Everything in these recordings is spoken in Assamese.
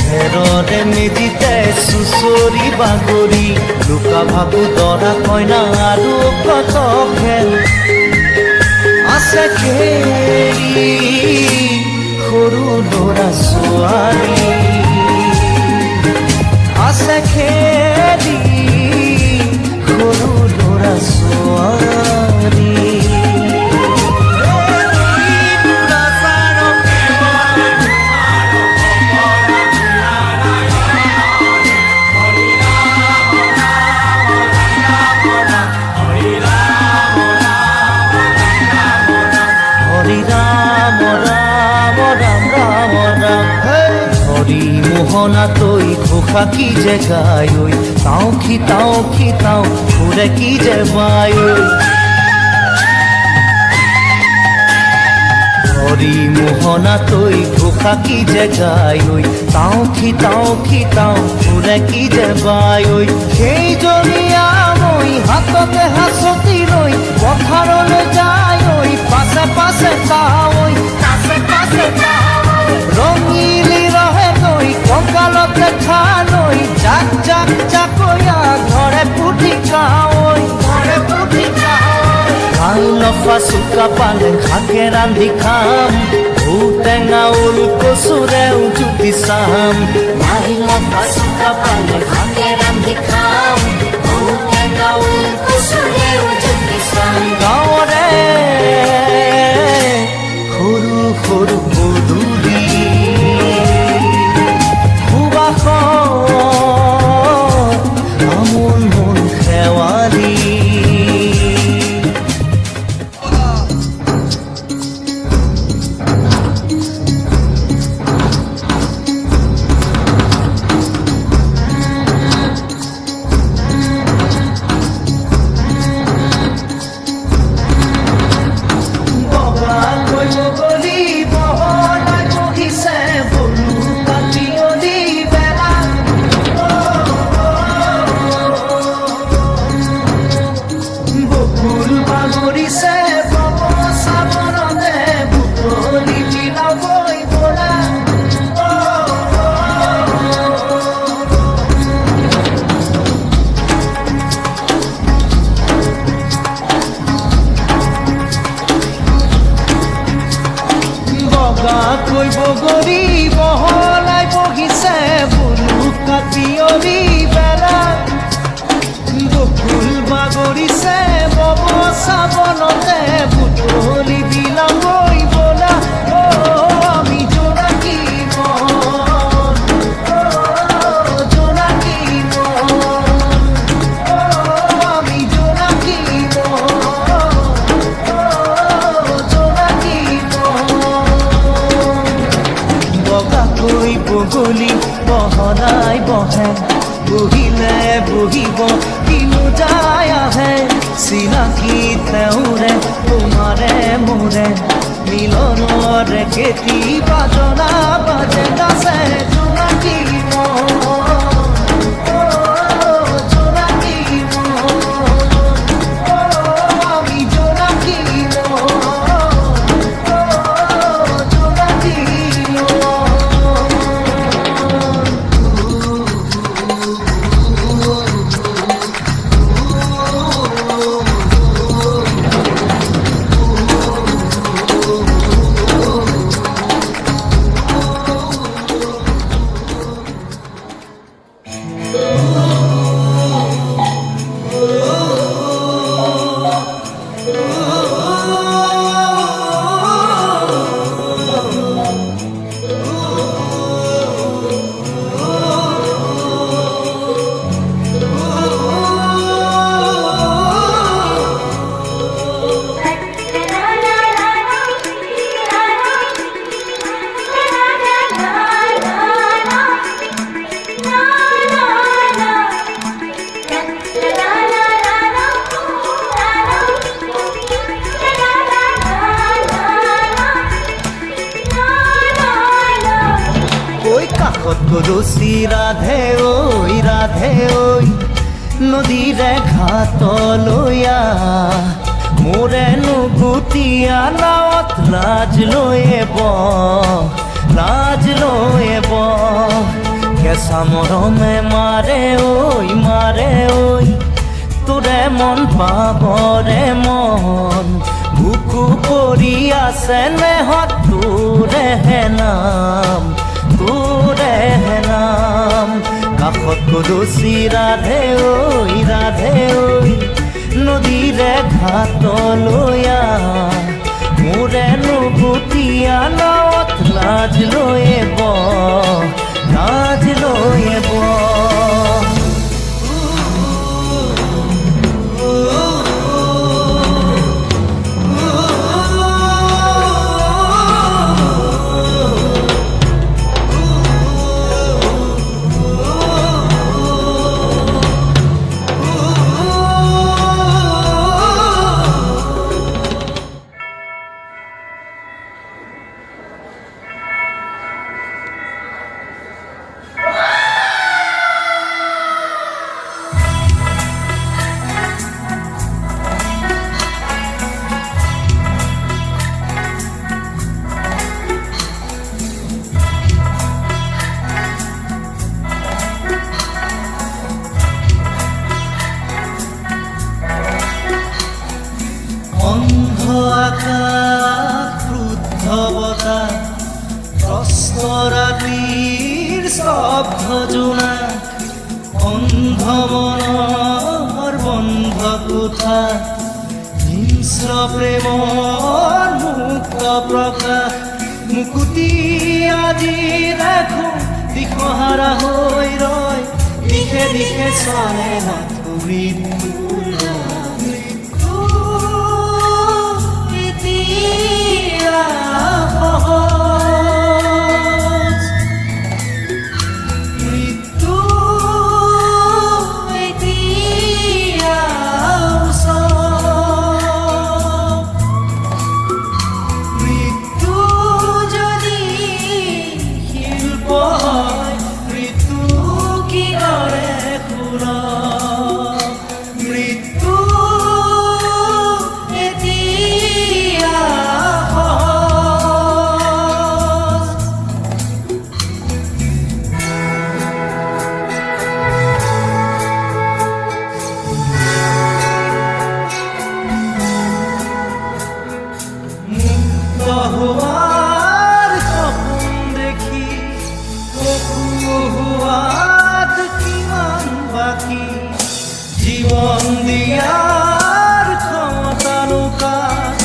খেৰৰে মেজিতে চুচৰি বাগৰি লুকা ভাকু দৰা কইনা আৰু কত খেল আছে খেলি সৰু ল'ৰা ছোৱালী আছে খেলি সৰু ল'ৰা ছোৱালী মোহনা তৈ ঘোষা কি যে গায় তাও খিতাও ফুরে কি যে বায় হরি মোহনা তৈ ঘোষা কি যে গায় তাও খিতাও ফুরে কি যে বায় সেই জনিয়া মই হাততে হাসতি লৈ পথাৰলৈ যায় পাছে পাছে তাই ৰঙিলি ৰহে তৈ কঁকালতে খালৈ জাকয়া ঘৰে পুঠি খাই লফা চুকা পালে শাকে ৰান্ধি খাম ঔটেঙা ওল কচুৰেও জুতি চাম মাই লফা চুকা পালে শাকে ৰান্ধি খাম ঔটেঙা ওল কচুৰেও জুতি চাম গাঁৱৰে সৰু সৰু পদূলি আমোল মন খেৱালি বগৰী বহলাই বহিছে বুলুকা পিয়লি বেলা বকুল বাগৰিছে বব চাবনতে বুটলি বিলাবই বলা আমি জোনাকী আমি জোনাকী বগলী বহলাই বহে বহিলে বহিব কিনো যায় আহে চিনাকি তেওঁৰে তোমাৰে মোৰে মিলনৰে কেতি বাজনা বাজে নাচে জোনাকী আমি জোনাকী গলচি ৰাধে ঐ নদীৰে ঘাটলৈয়া মোৰে নুগুটিয়া নাৱত লাজ লৈ এব কেঁচা মৰমে মাৰে ঐ তোৰে মন পাবৰে মন বুকু পৰি আছে নেহত তোৰেহে নাম কাষত কলচি ৰাধে ঐ নদীৰে ঘাটলৈ মোৰে নুবুতীয়া নাৱত লাজ লৈ অন্ধ আকাশ ক্ৰুদ্ধ বতাহ প্ৰস্থ ৰাতিৰ স্তব্ধ জোনাক অন্ধ মনৰ বন্ধ কোঠা হিংস্ৰ প্ৰেমৰ মুক্ত প্ৰকাশ মুকুতি আজি দেখো দিশহাৰা হৈ ৰয় দিশে দিশে চলে মাথো মৃত্যুৰ হোৱাৰ সপোন দেখি হোৱাত কিমান বাকী জীৱন দিয়াৰ ক্ষমতা লোকাৰ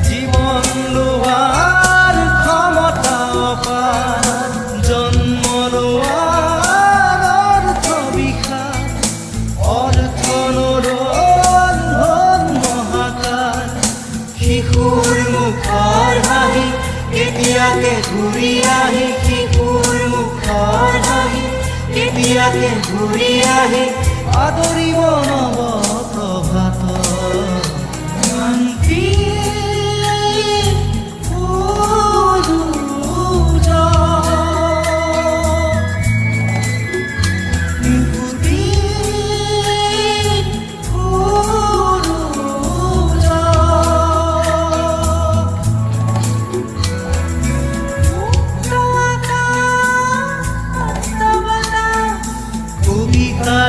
জীৱন লোৱাৰ ক্ষমতা অপাৰ জন্ম লোৱাৰ অৰ্থ বিষাদ অৰ্থ নৰন্ধন মহাকাশ শিশুৰ মুখৰ হাঁহি কেতিয়াকে ঘূৰি আহি শিশুৰ মুখৰ হাঁহি কেতিয়াকে ঘূৰি আহি আদৰিব নৱ প্ৰভাত শান্তি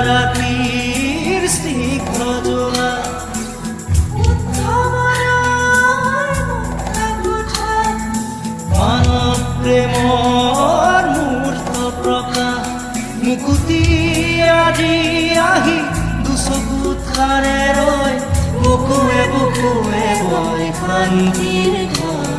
ৰাতিৰ স্নিগ্ধ জোড়া মানৱ প্ৰেমৰ মূৰ্ত প্ৰকাশ মুকুতি আজি আহি দুচকুত খাৰে ৰয় বুকুৱে বয় শান্তিৰ ঘৰ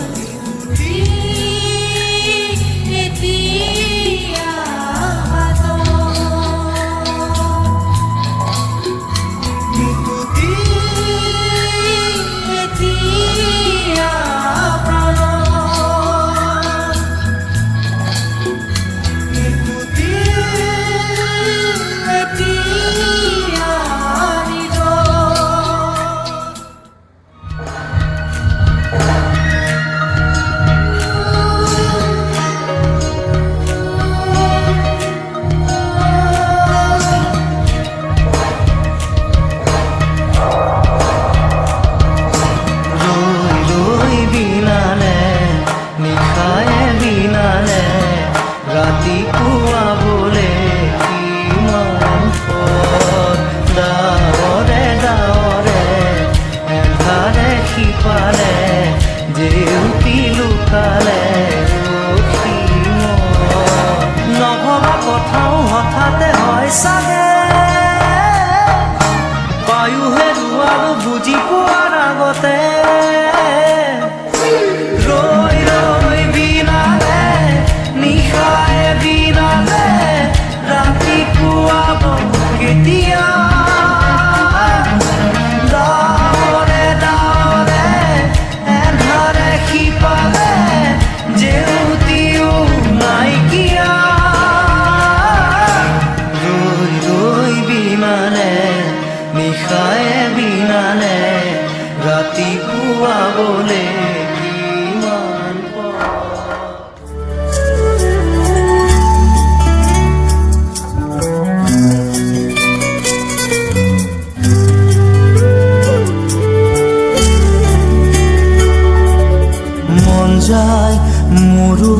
মোৰো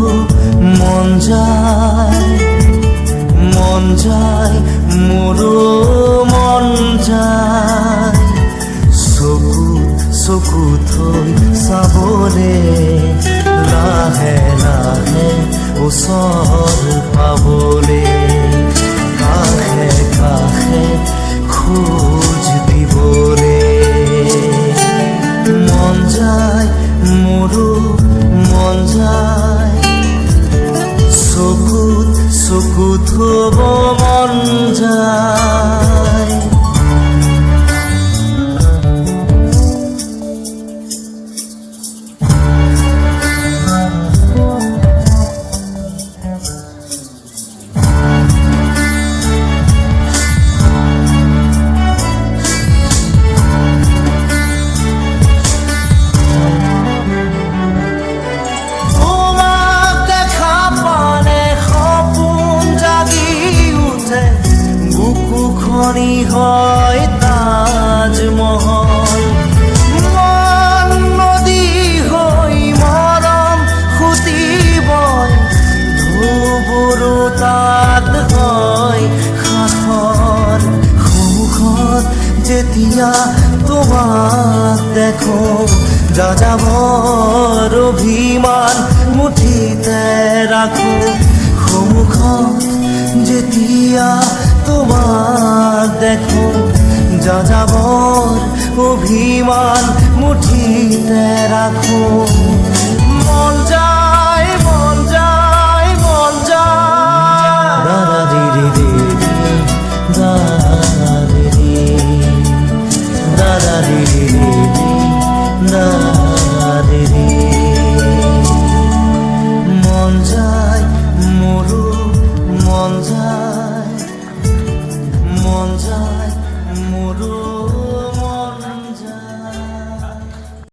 মন যায় মোৰো মন যায় চকু থৈ চাবলে লাহে লাহে ওচৰ পাবলে কাষে কাষে খোজ দিবলে মন যায় মোৰো মন যায় চকুত থব মন যায় বুকুখনি হয় তাজমহল মন নদী হৈ মৰম সুতিবই ধুবুৰু তাত হয় সাখৰ সন্মুখত যেতিয়া তোমাক দেখো যাযাবৰ অভিমান মুঠিতে ৰাখো সন্মুখত যেতিয়া তোমাক দেখো যাযাবৰ অভিমান মুঠিতে ৰাখো মন